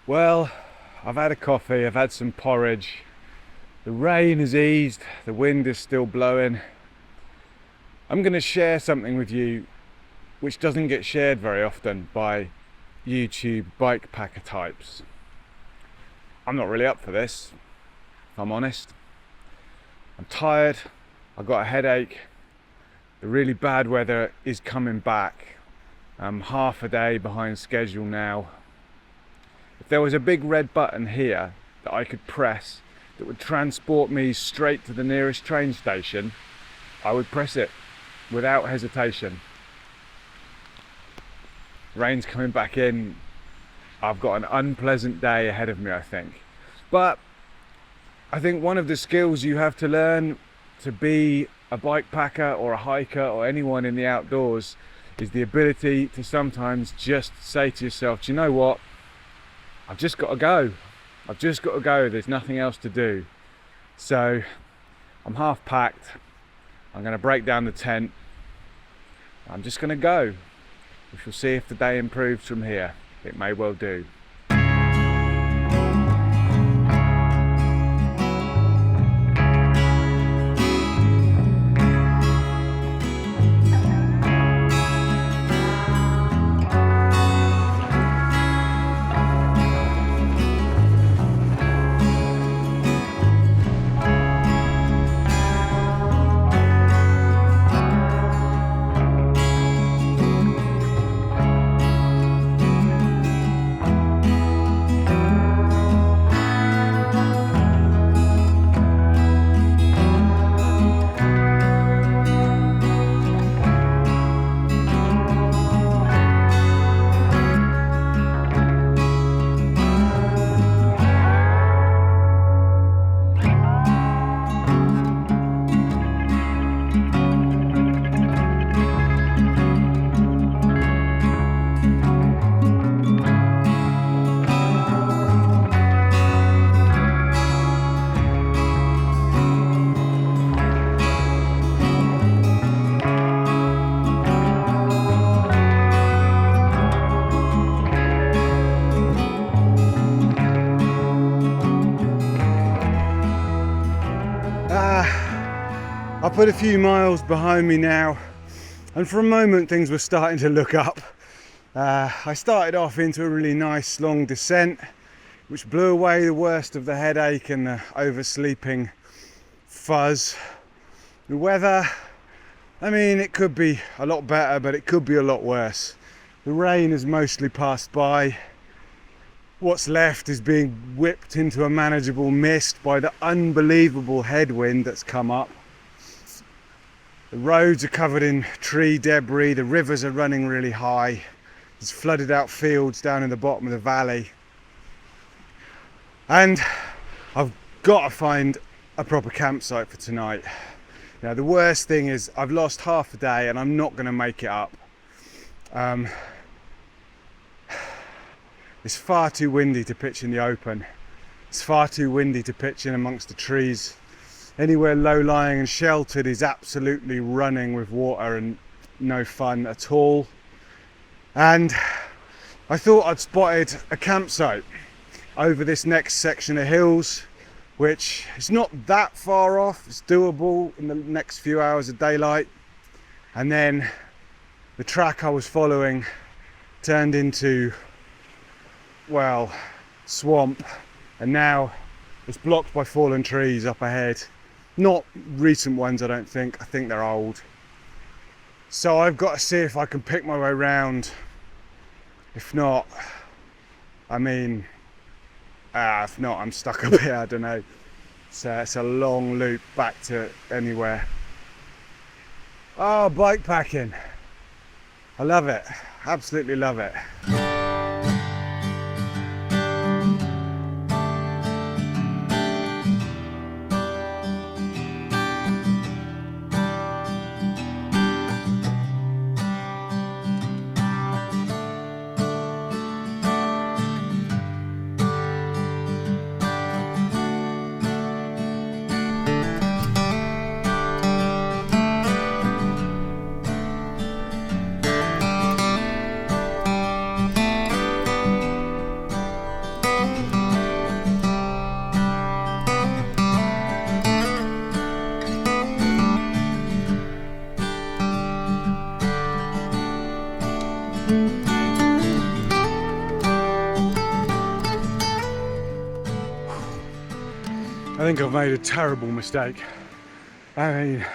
Well, I've had a coffee, I've had some porridge. The rain has eased, the wind is still blowing. I'm going to share something with you which doesn't get shared very often by YouTube bike packer types. I'm not really up for this, if I'm honest. I'm tired, I've got a headache, the really bad weather is coming back. I'm half a day behind schedule now. If there was a big red button here that I could press that would transport me straight to the nearest train station, I would press it without hesitation. Rain's coming back in. I've got an unpleasant day ahead of me, I think. But I think one of the skills you have to learn to be a bike packer or a hiker or anyone in the outdoors is the ability to sometimes just say to yourself, do you know what? I've just got to go. I've just got to go. There's nothing else to do. So I'm half packed. I'm going to break down the tent. I'm just going to go. We shall see if the day improves from here. It may well do. I put a few miles behind me now, and for a moment things were starting to look up. I started off into a really nice long descent which blew away the worst of the headache and the oversleeping fuzz. The weather, I mean, it could be a lot better, but it could be a lot worse. The rain has mostly passed by. What's left is being whipped into a manageable mist by the unbelievable headwind that's come up. The roads are covered in tree debris, the rivers are running really high. There's flooded out fields down in the bottom of the valley. And I've got to find a proper campsite for tonight. Now, the worst thing is I've lost half a day and I'm not going to make it up. It's far too windy to pitch in the open. It's far too windy to pitch in amongst the trees. Anywhere low-lying and sheltered is absolutely running with water and no fun at all. And I thought I'd spotted a campsite over this next section of hills, which is not that far off. It's doable in the next few hours of daylight. And then the track I was following turned into, well, swamp, and now it's blocked by fallen trees up ahead. Not recent ones, I don't think. I think they're old. So I've got to see if I can pick my way around. If not, I mean, if not, I'm stuck up here, I don't know. So it's a long loop back to anywhere. Oh, bike packing. I love it. Absolutely love it. I think I've made a terrible mistake. I mean,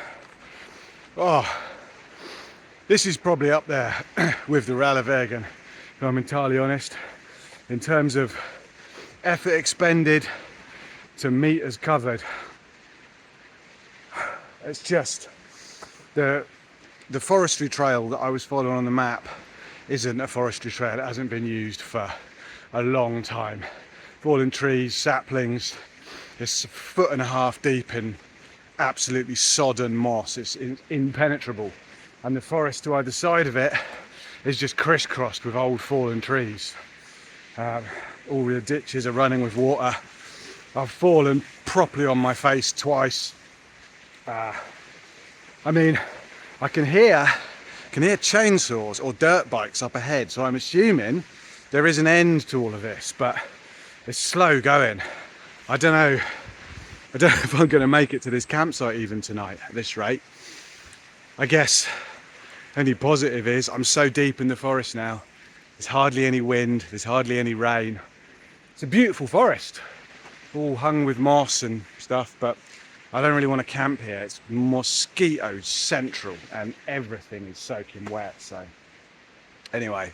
this is probably up there with the Rallywagen, if I'm entirely honest, in terms of effort expended to meters covered. It's just the forestry trail that I was following on the map isn't a forestry trail. It hasn't been used for a long time. Fallen trees, saplings. It's 1.5 feet deep in absolutely sodden moss. It's impenetrable, and the forest to either side of it is just crisscrossed with old fallen trees. All the ditches are running with water. I've fallen properly on my face twice. I mean, I can hear chainsaws or dirt bikes up ahead, so I'm assuming there is an end to all of this, but it's slow going. I don't know if I'm going to make it to this campsite even tonight at this rate. I guess only positive is I'm so deep in the forest now. There's hardly any wind, there's hardly any rain. It's a beautiful forest, all hung with moss and stuff, but I don't really want to camp here. It's mosquito central and everything is soaking wet. So anyway,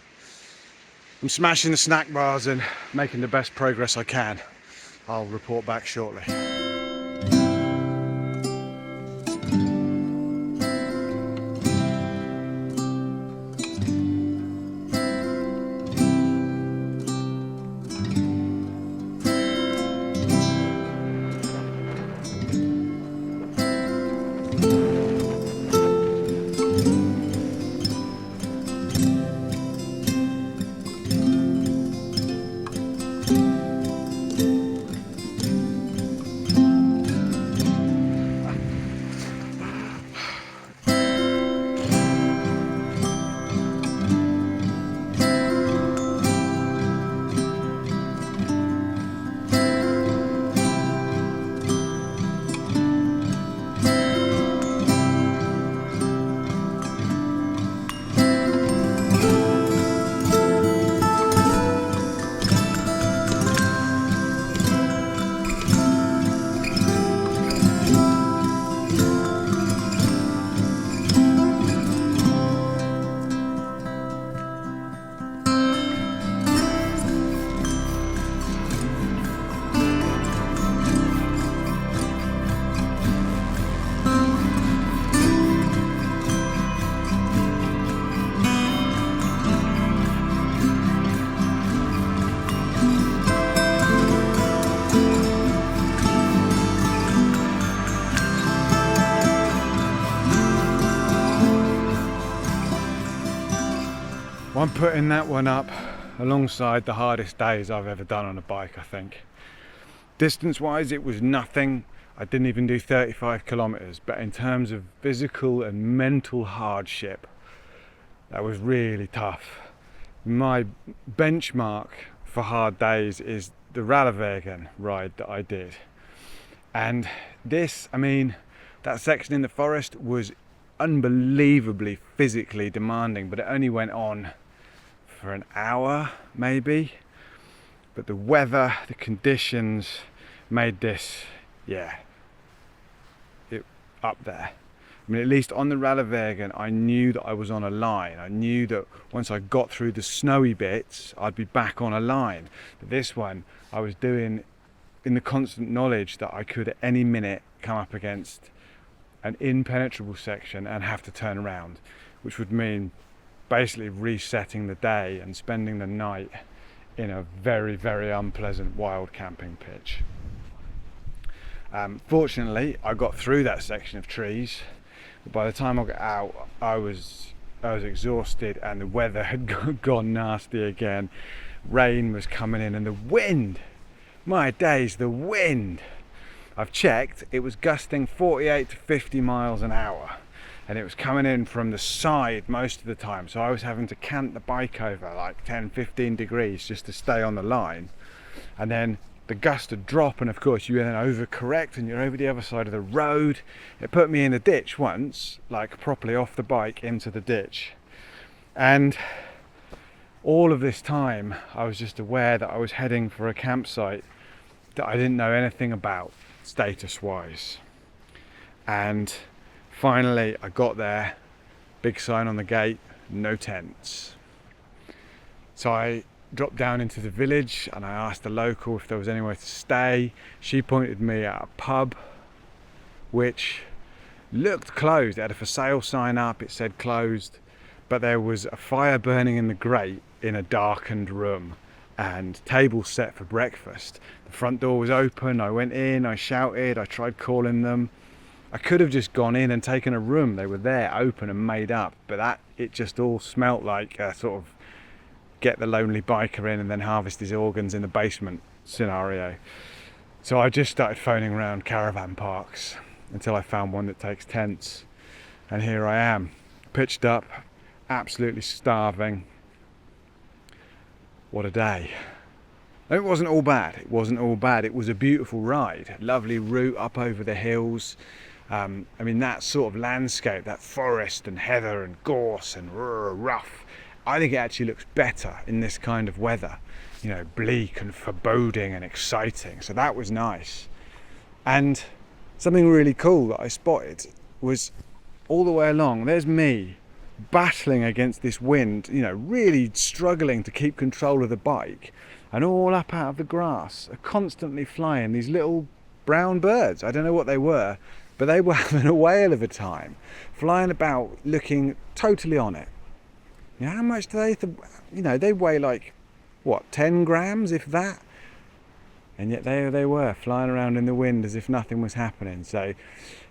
I'm smashing the snack bars and making the best progress I can. I'll report back shortly. I'm putting that one up alongside the hardest days I've ever done on a bike, I think. Distance wise it was nothing. I didn't even do 35 kilometers, but in terms of physical and mental hardship, that was really tough. My benchmark for hard days is the Rallywagen ride that I did. And this, I mean, that section in the forest was unbelievably physically demanding, but it only went on for an hour maybe. But the weather, the conditions made this, it up there. I mean, at least on the Rallywagen, I knew that I was on a line. I knew that once I got through the snowy bits, I'd be back on a line. But this one, I was doing in the constant knowledge that I could at any minute come up against an impenetrable section and have to turn around, which would mean basically resetting the day and spending the night in a very, very unpleasant wild camping pitch. Fortunately, I got through that section of trees, but by the time I got out, I was exhausted and the weather had gone nasty again. Rain was coming in and the wind, my days, the wind. I've checked, it was gusting 48 to 50 miles an hour. And it was coming in from the side most of the time, so I was having to cant the bike over like 10-15 degrees just to stay on the line. And then the gust would drop, and of course you then overcorrect and you're over the other side of the road. It put me in the ditch once, like properly off the bike into the ditch. And all of this time I was just aware that I was heading for a campsite that I didn't know anything about status wise. And finally I got there, big sign on the gate, no tents. So I dropped down into the village and I asked the local if there was anywhere to stay. She pointed me at a pub which looked closed. It had a for sale sign up, it said closed, but there was a fire burning in the grate in a darkened room and tables set for breakfast. The front door was open, I went in, I shouted, I tried calling them. I could have just gone in and taken a room. They were there, open and made up, but it just all smelt like a sort of get the lonely biker in and then harvest his organs in the basement scenario. So I just started phoning around caravan parks until I found one that takes tents. And here I am, pitched up, absolutely starving. What a day. It wasn't all bad. It wasn't all bad. It was a beautiful ride. Lovely route up over the hills. I mean, that sort of landscape, that forest and heather and gorse and rough, I think it actually looks better in this kind of weather. You know, bleak and foreboding and exciting. So that was nice. And something really cool that I spotted was all the way along, there's me battling against this wind, you know, really struggling to keep control of the bike, and all up out of the grass are constantly flying these little brown birds. I don't know what they were, but they were having a whale of a time, flying about looking totally on it. You know, how much do they, you know, they weigh like, what, 10 grams, if that? And yet there they were, flying around in the wind as if nothing was happening. So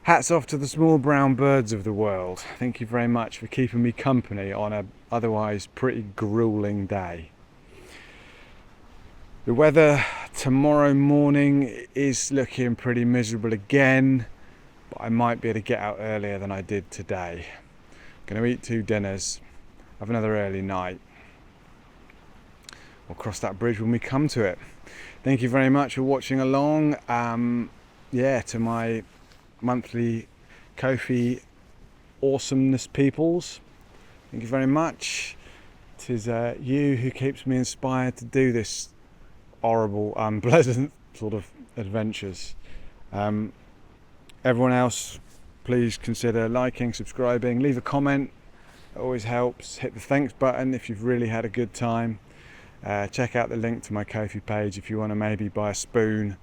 hats off to the small brown birds of the world. Thank you very much for keeping me company on a otherwise pretty grueling day. The weather tomorrow morning is looking pretty miserable again, but I might be able to get out earlier than I did today. I'm going to eat 2 dinners, have another early night. We'll cross that bridge when we come to it. Thank you very much for watching along. To my monthly Ko-fi awesomeness peoples. Thank you very much. It is you who keeps me inspired to do this horrible, unpleasant sort of adventures. Everyone else, please consider liking, subscribing, leave a comment. It always helps. Hit the thanks button if you've really had a good time. Check out the link to my Ko-fi page if you want to maybe buy a spoon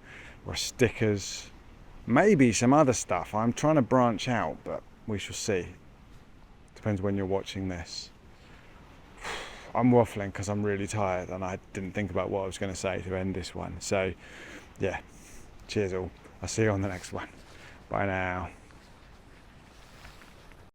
or stickers, maybe some other stuff. I'm trying to branch out, but we shall see. Depends when you're watching this. I'm waffling because I'm really tired and I didn't think about what I was going to say to end this one. So yeah, cheers all. I'll see you on the next one. Bye now.